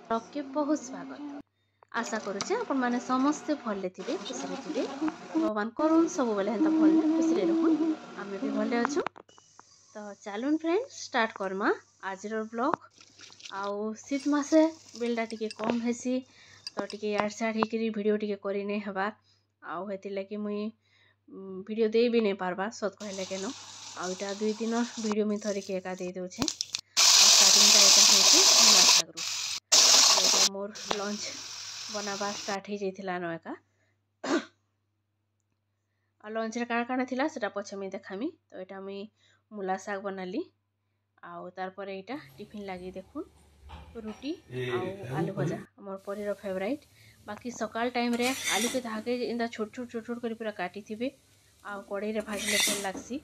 Blog के बहुत स्वागत। आशा करुचे आपण माने समस्ते भले थिबे खुशी थिबे। भगवान करूँ सब बेले हेंता भले खुशी रहूँ। आमे भी भले अछु। तो चलून फ्रेंड्स स्टार्ट करमा आज ब्लॉग। आउ शीत मासे बिलटा टिके कम हेसी तो टिके यार साड हेकरी वीडियो टिके करि नै हबा। आउ हेति लगी मुई वीडियो दे भी नै पारबा सत कहले केनो। आउ इटा 2 दिन वीडियो में थरी के एका दे दोछे। आ स्टार्टिंग टा एटा हेती मुला सागरू। एटा मोर लंच बनाबा स्टार्ट हे जैथिला न एका। आ लंच रे काना काना थिला सेटा पछे में देखामी। तो एटा मी मुला साग बनाली। आउ तार पर एटा टिफिन लागी देखुन रुटी आउ आलू भजा हमर परीर फेवरेट। बाकी सकाल टाइम रे आलू के धागे इंदा छोट छोट करी पूरा काटी थिबे आउ कड़ाई रे भाजले भल लागसी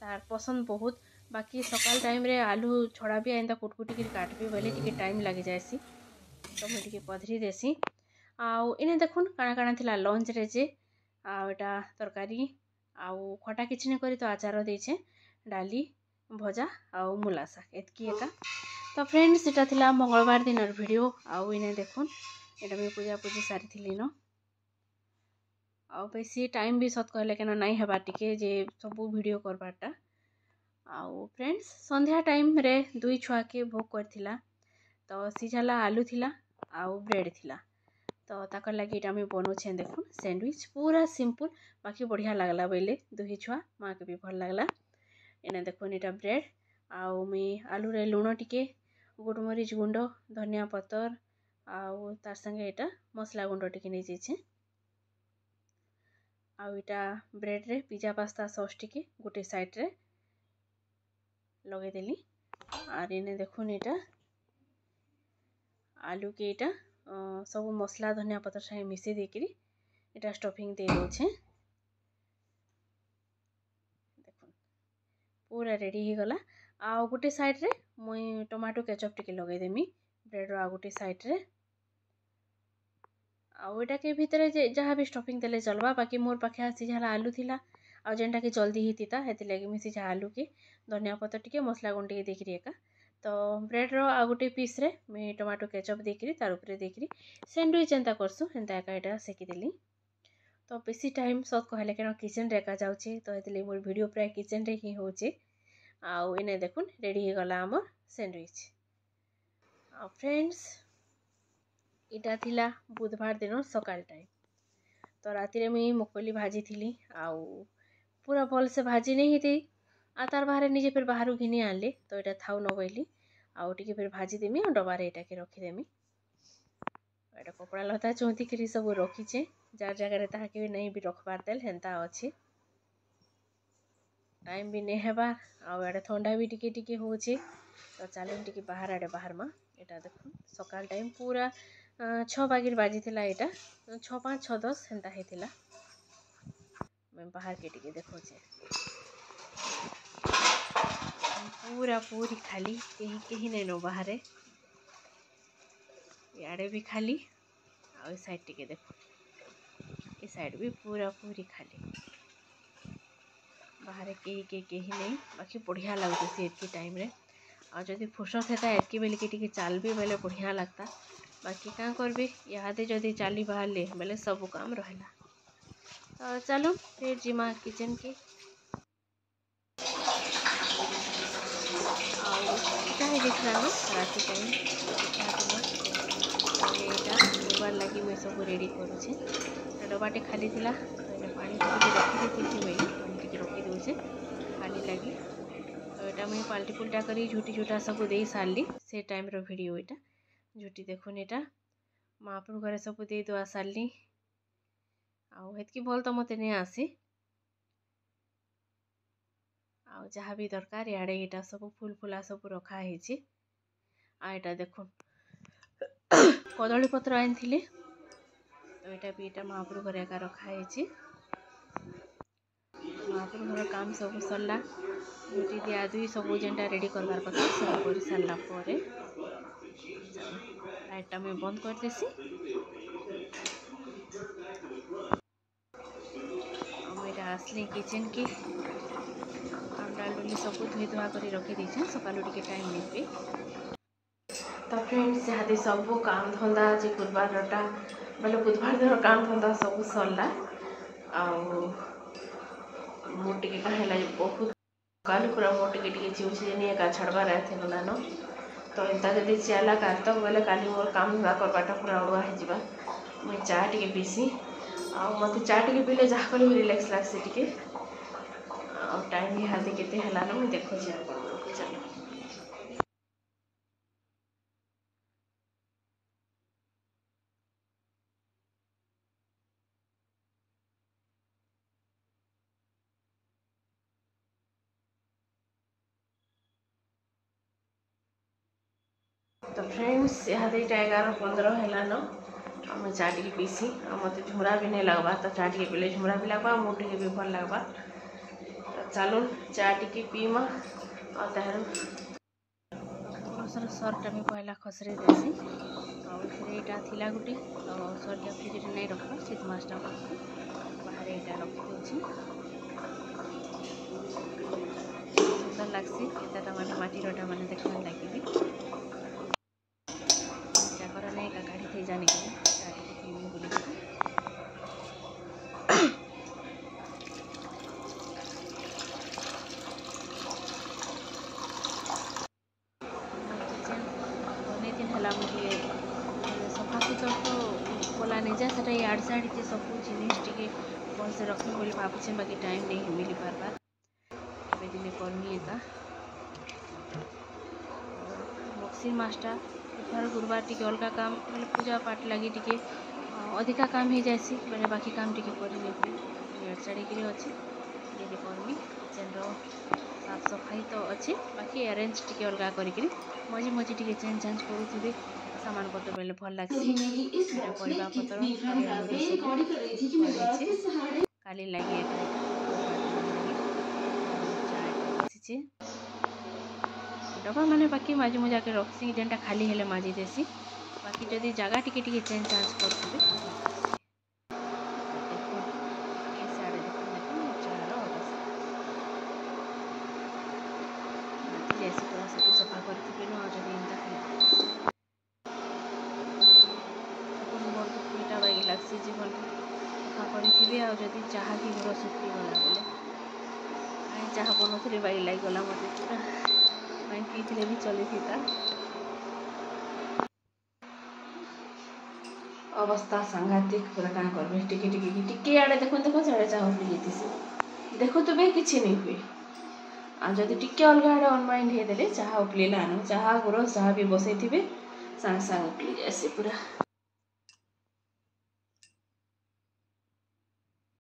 तार पसंद बहुत। बाकी सकाल टाइम रे आलू छड़ा भी इंदा कुटकुटी के काटबे बेले टिके टाइम लागी जायसी तो मैं टिके पधरी देसी। आउ इने देखुन काना काना थिला लंच रे जे आउ एटा तरकारी आउ खटा किछ नै करी तो आचार देछे डाली भजा आउ मुला साग एतकी एका। तो फ्रेंड्स एटा थिला मंगलवार दिन वीडियो। आउ इने देखुन एटा मैं पूजा पूजी सारी थिली न। आउ बेसी टाइम भी सत कहले केन नाही हेबा टिके जे सब वीडियो करबाटा। आउ फ्रेंड्स संध्या टाइम रे दुई छुआ के भोग करथिला तो सिझाला आलू थिला आउ ब्रेड थिला। तो ताकर लगी एटा मैं बनोछे देखुन सैंडविच पूरा सिंपल बाकी बढ़िया लागला बेले दुही छुआ माँ के भी भल लागला। एने देखुन एटा ब्रेड आउ मी आलू रे लूण टिके गोलमरीच गुंड धनिया पतर आउ तार संगे एटा मसला गुंड टिके नै जेछे। आउ एटा ब्रेड रे पिज्जा पास्ता सॉस टिके गोटे साइड रे लगे देली। आर इने देखुन एटा आलू के एटा सब मसला धनिया पतर संगे मिसे देकरी एटा स्टफिंग दे दोछे। देखुन पूरा रेडी ही गला। आउ गोटे साइड रे मुई टमाटो केचप टिके लगे देमी ब्रेड रो आ गोटे साइड रे। आउ एटा के भीतर जे जहाँ भी स्टफिंग देले चलबा बाकी मोर पाखे सिझाला आलू थिला आउ जेनटा के जल्दी ही तीता हेति लगी मी सिझा आलू के धनिया पतर टिके मसला गुंड टिके देकरी एका। तो ब्रेड रो आ गोटे पीस रे मैं टमाटो केचप देकरी तार ऊपर देकरी सैंडविच एंता करसु एंता एका एटा सेकी देली। तो बेसी टाइम सत कहले केन किचन रे एका जाउची तो हेति लगी मोर वीडियो प्राय किचन रे ही होची। आउ इने देखुन रेडी ही गला हमर सैंडविच। आ फ्रेंड्स इटा थिला बुधवार दिन सकाल टाइम। तो राति रे मी मकोली भाजी थिली आउ पूरा भल से भाजी नहीं हिते आ तार बाहर निजे फिर बाहर घिनी आनले तो एटा थाउ न बोइली आउ टिके फिर भाजी देमी आ डबा रे एटा के रखी देमी। एटा कपड़ा लता चौंती करी सब रखी छे जार जगह रे ताहा के नहीं भी रखबार देल हेंता अछि। टाइम भी नहीं हेबा आउ एटा ठंडा भी टिके टिके होचे तो चलन टिके बाहर आडे बाहर मा। एटा देखुन सकाल टाइम पूरा 6 बागिर बाजी थिला एटा 6 5 6 10 हेंता हेतिला। मैं बाहर के टिके देखोचे पूरा पूरी खाली कहीं नहीं नो बाहर याडे भी खाली आ साइड टिके देखो ये साइड भी पूरा पूरी खाली बाहर कहीं नहीं बाकी बढ़िया लगुसी एतकी टाइम रे। आ जदि फुर्सत हेता एतकी बेले के टिके चलबी बेले बढ़िया लगता बाकी क्या करबे इहादे जदि चली बाहरले बेले सब काम रहला। तो चलो फिर जिमा किचन के देखला न राति टाइम दुबार लगी मैं सब रेडी करुचे डबाटे खाली थिला तो पानी रखी देती रखी दूचे खाली लगी। तो यहाँ मुझे पाल्टी पुल्टा करी झुटी झुटा सब दे सारली से टाइम रो वीडियो एटा झुटी देखुन एटा महाप्रभु घरे सब दे दुआ सारली आउ हेतकी भल तो मते नहीं आसी आउ जहाँ भी दरकार याडे एटा सब फुल फुला सब रखा है। आ एटा देखो कदली पत्र आन थिले तो एटा भी एटा महाप्रभु घरे एका रखा है। महाप्रभु घर काम सब सरला झुटी दिया दुई सब जेनटा रेडी करबार कथा सब कर सारला परे लाइट मैं बंद कर देसी। आसली किचन की डाल डुली सब धोई धुआ कर रखी देछे सकालू टिके टाइम नहीं तो फ्रेंड्स यहाँ सब काम धंदा आज गुरुवारटा बोले बुधवार दिन काम धंदा सब सरला आटे कहीं बहुत काल पूरा मोटे चिउची एका छाड़बार थे गलान तो एंता जब चला तो बोले काली मोर काम धंदा करवाटा पूरा अड़ुआ हो मुझे चा टे पीसी मत चा टे पीले जहाँ कल रिलैक्स लग्सी टे टाइम यहाँ के मुझे देखो चलो तो फ्रेंड्स यहाँ 11:15 है आम चा टे पीसी मत झुमरा भी नहीं लगवा तो चा टे पीले झुमरा भी लगवा मुझे भी भल लगवा तो चलो चा टे पीमा और तार सरटा भी पहला खसरे देसी आईटा थी गोटे तो सरटा फ्रिज नहीं रख शीत मासटा बाहर यहाँ रखी सुंदर लगसी एटा मैंने माटीरटा मैंने देखने लगे गाड़ी थे जाने के बोली सफा सुतर तो बोला नहीं जाए से याड साइड के सब जिनिस टे भल से रखी बोली भावुचे बाकी टाइम नहीं मिली पार्बार दिन करमी एका बक्सी मसटा बुधवार गुरुवार टी अलग काम मतलब पूजा पाठ लगी टी अधिका काम हो जासी मैंने बाकी काम टी कर साड़ी अच्छी ये करमी किचेन साफ सफाई तो अच्छे बाकी अरेंज टी अलग कर मझे मझे टी चेंज चांज करूँ सामान पत्र बेले भल लगे परिवा पत्र काली लगे डब्बा मैंने बाकी माजी मुझा के रखी जेनटा खाली हेले माजी देसी बाकी जदि जगह टिके चेंज चांज कर सफा कर लगसी जी भल सफा करी आदि चाह की गोड़ सुखी गला बोले चाह बनौली बाई लगिगला मत पूरा पीते भी चली था अवस्था सांघातिक पूरा क्या कर टिके आड़े देख देख साढ़े चाह उठी जाती देखु तो भी किसी नहीं हुए आदि टिके अलग आड़े अनमाइंड होदेले चाह उठलेला चाह गुरस चाह भी बसई थे सांग सांग उठली जासी पूरा।